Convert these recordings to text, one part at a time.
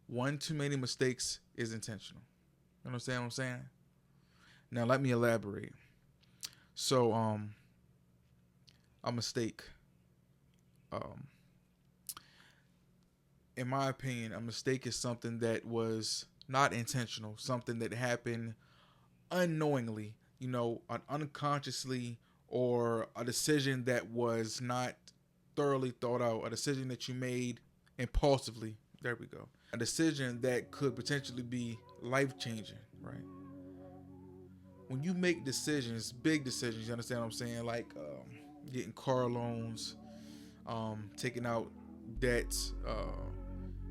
one too many mistakes is intentional. You understand what I'm saying? Now let me elaborate. So a mistake. Um, in my opinion, a mistake is something that was not intentional, something that happened unknowingly, unconsciously, or a decision that was not thoroughly thought out, a decision that you made impulsively. There we go. A decision that could potentially be life changing, right? When you make decisions, big decisions, you understand what I'm saying? Like getting car loans, taking out debts,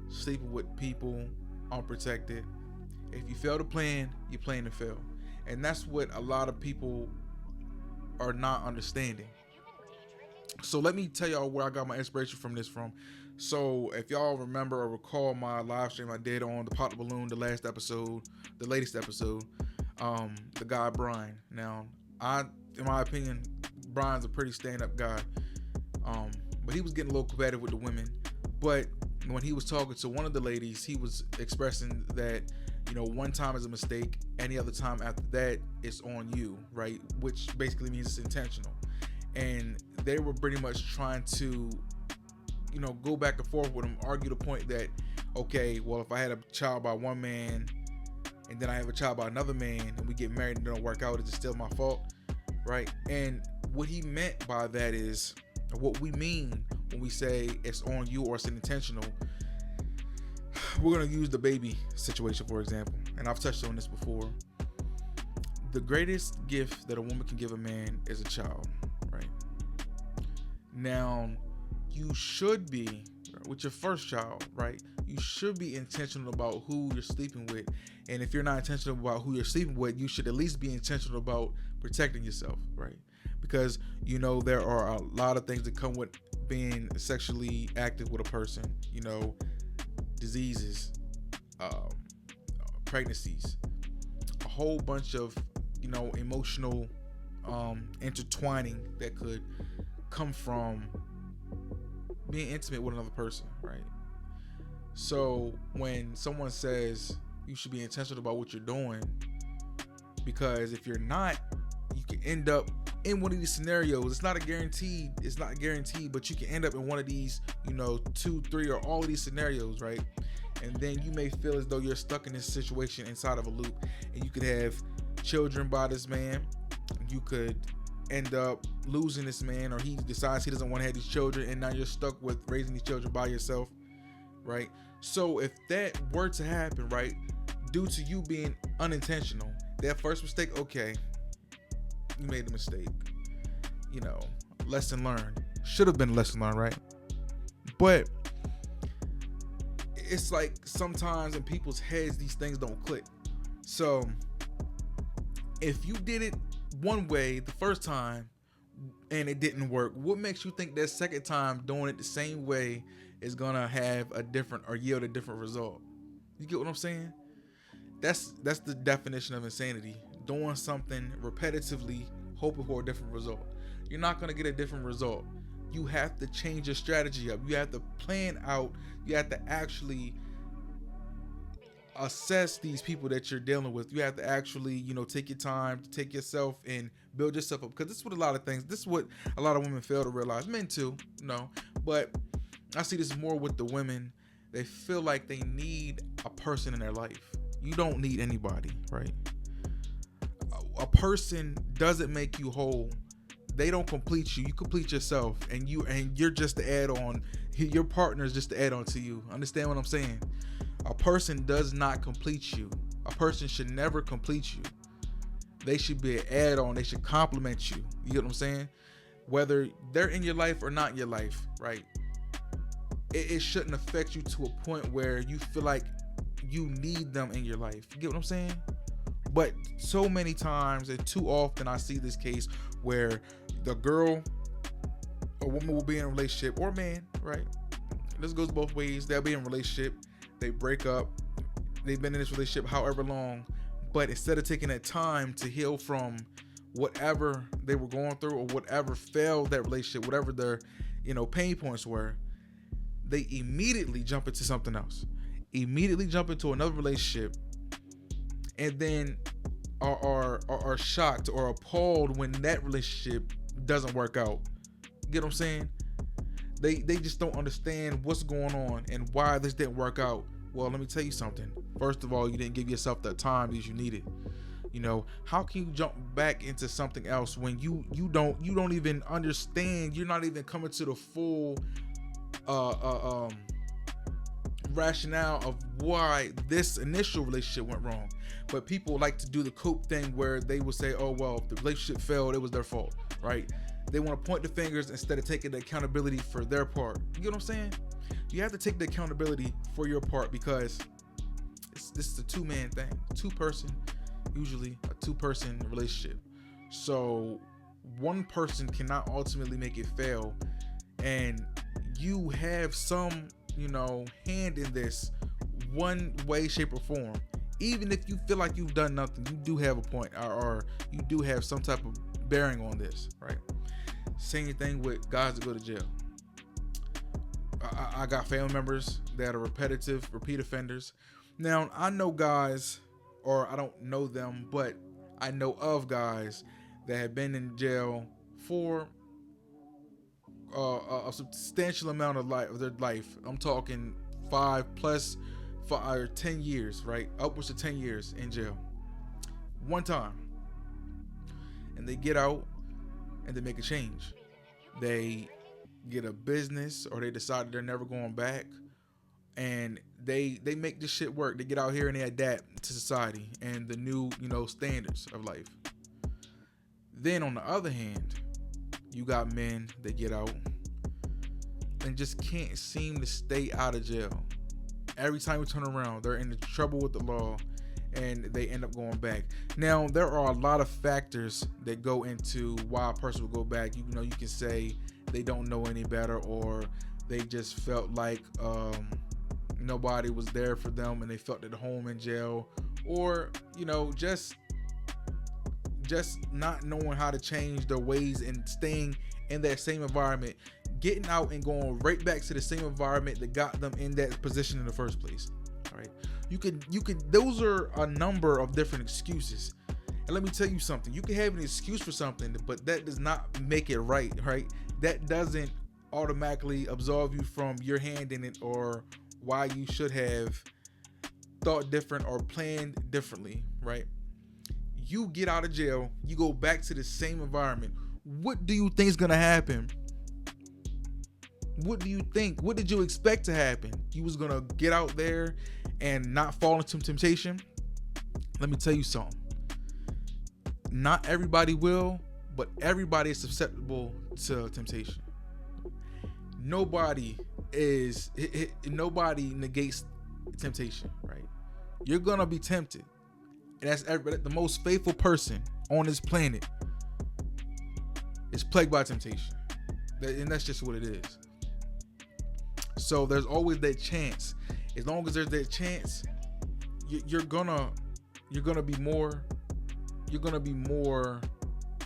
sleeping with people unprotected. If you fail to plan, you plan to fail. And that's what a lot of people are not understanding. So let me tell y'all where I got my inspiration from this from. So if y'all remember or recall my live stream I did on the Pop the Balloon, the latest episode, the guy Brian. Now, in my opinion, Brian's a pretty stand-up guy. But he was getting a little combative with the women. But when he was talking to one of the ladies, he was expressing that, one time is a mistake, any other time after that, it's on you, right? Which basically means it's intentional. And they were pretty much trying to, go back and forth with him, argue the point that, okay, well, if I had a child by one man and then I have a child by another man and we get married and it don't work out, is it still my fault, right? And what he meant by that is, what we mean when we say it's on you or it's intentional, we're going to use the baby situation, for example. And I've touched on this before. The greatest gift that a woman can give a man is a child, right? Now, you should be, with your first child, right? You should be intentional about who you're sleeping with. And if you're not intentional about who you're sleeping with, you should at least be intentional about protecting yourself, right? Because, there are a lot of things that come with being sexually active with a person, diseases, pregnancies, a whole bunch of, emotional intertwining that could come from being intimate with another person, right? So when someone says you should be intentional about what you're doing, because if you're not, you can end up in one of these scenarios. It's not guaranteed, but you can end up in one of these, 2, 3, or all of these scenarios, right? And then you may feel as though you're stuck in this situation inside of a loop, and you could have children by this man. You could end up losing this man, or he decides he doesn't want to have these children, and now you're stuck with raising these children by yourself, right? So if that were to happen, right, due to you being unintentional, that first mistake, okay, you made a mistake, lesson learned. Should have been a lesson learned, right? But it's like sometimes in people's heads these things don't click. So if you did it one way the first time and it didn't work, what makes you think that second time doing it the same way is gonna have a different or yield a different result? You get what I'm saying? That's the definition of insanity. Doing something repetitively, hoping for a different result. You're not gonna get a different result. You have to change your strategy up. You have to plan out. You have to actually assess these people that you're dealing with. You have to actually, take your time to take yourself and build yourself up. Because this is what a lot of women fail to realize. Men too, but I see this more with the women. They feel like they need a person in their life. You don't need anybody, right? A person doesn't make you whole. They don't complete you. You complete yourself, and you're just the add-on. Your partner is just the add-on to you. Understand what I'm saying? A person does not complete you. A person should never complete you. They should be an add-on. They should complement you. You get what I'm saying? Whether they're in your life or not in your life, right? It shouldn't affect you to a point where you feel like you need them in your life. You get what I'm saying? But so many times and too often I see this case where the girl or woman will be in a relationship, or man, right? This goes both ways. They'll be in a relationship, they break up, they've been in this relationship however long, but instead of taking that time to heal from whatever they were going through or whatever failed that relationship, whatever their pain points were, they immediately jump into something else. immediately jump into another relationship and then are shocked or appalled when that relationship doesn't work out. Get what I'm saying? They just don't understand what's going on and why this didn't work out. Well, let me tell you something. First of all, you didn't give yourself the time that you needed. You know, how can you jump back into something else when you don't even understand? You're not even coming to the full rationale of why this initial relationship went wrong. But people like to do the cope thing where they will say, oh, well, if the relationship failed, it was their fault, right? They want to point the fingers instead of taking the accountability for their part. You get what I'm saying? You have to take the accountability for your part, because this is a two-man thing, two-person, usually a two-person relationship. So one person cannot ultimately make it fail, and you have some, hand in this one way, shape, or form. Even if you feel like you've done nothing, you do have a point, or you do have some type of bearing on this, right? Same thing with guys that go to jail. I got family members that are repeat offenders. Now, I know guys, or I don't know them, but I know of guys that have been in jail for a substantial amount of their life. I'm talking 5+ or 10 years, right? Upwards of 10 years in jail. One time. And they get out and they make a change. They get a business, or they decide they're never going back, and they make this shit work. They get out here and they adapt to society and the new, standards of life. Then on the other hand, you got men that get out and just can't seem to stay out of jail. Every time we turn around, they're in trouble with the law and they end up going back. Now, there are a lot of factors that go into why a person will go back. You can say they don't know any better, or they just felt like nobody was there for them and they felt at home in jail, or just not knowing how to change their ways and staying in that same environment, getting out and going right back to the same environment that got them in that position in the first place. All right, you could those are a number of different excuses. And let me tell you something, you can have an excuse for something, but that does not make it right? That doesn't automatically absolve you from your hand in it, or why you should have thought different or planned differently, right? You get out of jail, you go back to the same environment. What do you think is going to happen? What do you think? What did you expect to happen? You was going to get out there and not fall into temptation? Let me tell you something. Not everybody will, but everybody is susceptible to temptation. Nobody negates temptation, right? You're going to be tempted. And that's the most faithful person on this planet is plagued by temptation. And that's just what it is. So there's always that chance. As long as there's that chance, you're gonna be more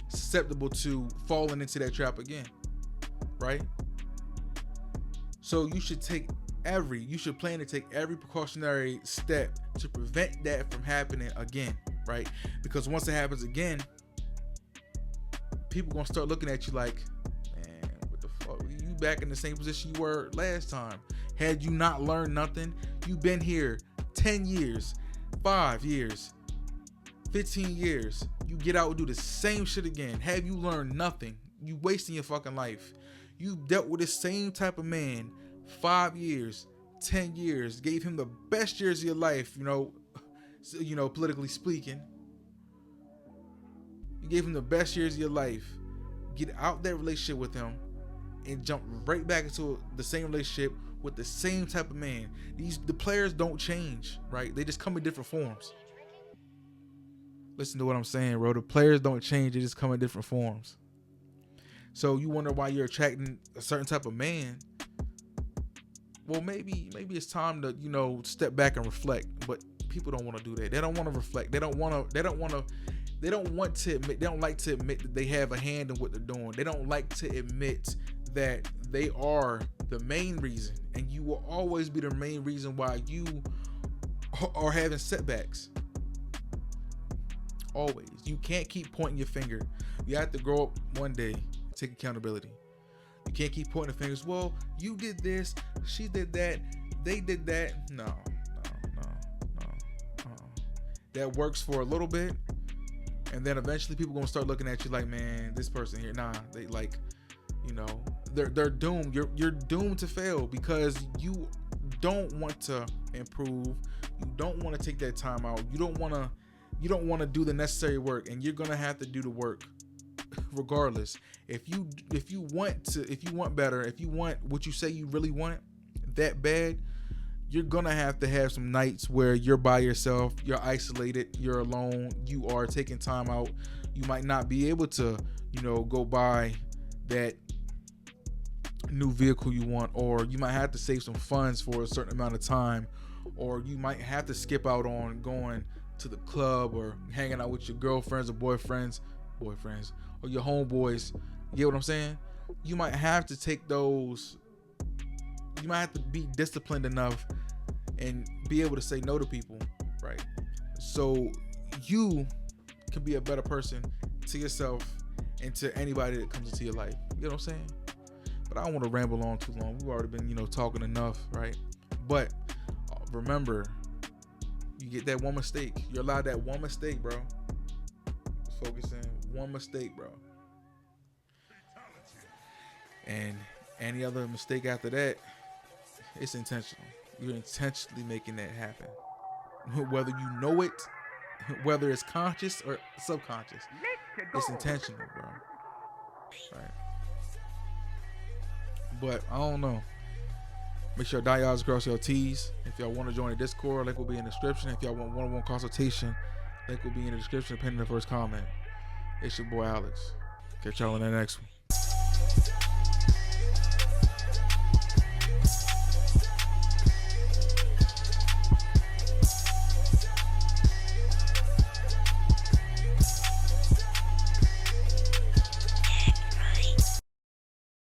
susceptible to falling into that trap again, right? So you should plan to take every precautionary step to prevent that from happening again, right? Because once it happens again, people gonna start looking at you like, man, what the fuck? You back in the same position you were last time. Had you not learned nothing? You've been here 10 years, 5 years, 15 years. You get out and do the same shit again. Have you learned nothing? You wasting your fucking life. You dealt with the same type of man 5 years, 10 years, gave him the best years of your life, politically speaking. You gave him the best years of your life. Get out that relationship with him and jump right back into the same relationship with the same type of man. The players don't change, right? They just come in different forms. Listen to what I'm saying, bro. The players don't change, they just come in different forms. So you wonder why you're attracting a certain type of man. Well, maybe it's time to, step back and reflect. But people don't want to do that. They don't want to reflect. They don't like to admit that they have a hand in what they're doing. They don't like to admit that they are the main reason, and you will always be the main reason why you are having setbacks. Always. You can't keep pointing your finger. You have to grow up one day, take accountability. You can't keep pointing the fingers. Well, you did this, she did that, they did that. No. That works for a little bit, and then eventually people gonna start looking at you like, man, this person here, nah, they like, you know, they're doomed. You're doomed to fail because you don't want to improve. You don't want to take that time out. You don't want to do the necessary work, and you're gonna have to do the work regardless. If you want better, if you want what you say you really want that bad, you're gonna have to have some nights where you're by yourself, you're isolated, you're alone, you are taking time out. You might not be able to, you know, go buy that new vehicle you want, or you might have to save some funds for a certain amount of time, or you might have to skip out on going to the club or hanging out with your girlfriends or boyfriends, or your homeboys. You get what I'm saying? You might have to take those. You might have to be disciplined enough and be able to say no to people, right? So you can be a better person to yourself and to anybody that comes into your life. You know what I'm saying? But I don't want to ramble on too long. We've already been, you know, talking enough, right? But remember, you get that one mistake. You're allowed that one mistake, bro. Focus in one mistake, bro. And any other mistake after that, it's intentional. You're intentionally making that happen. Whether you know it, whether it's conscious or subconscious, it's intentional, bro. Right? But I don't know. Make sure dot y'all's cross your T's. If y'all want to join the Discord, link will be in the description. If y'all want one-on-one consultation, link will be in the description, pinned in the first comment. It's your boy Alex. Catch y'all in the next one.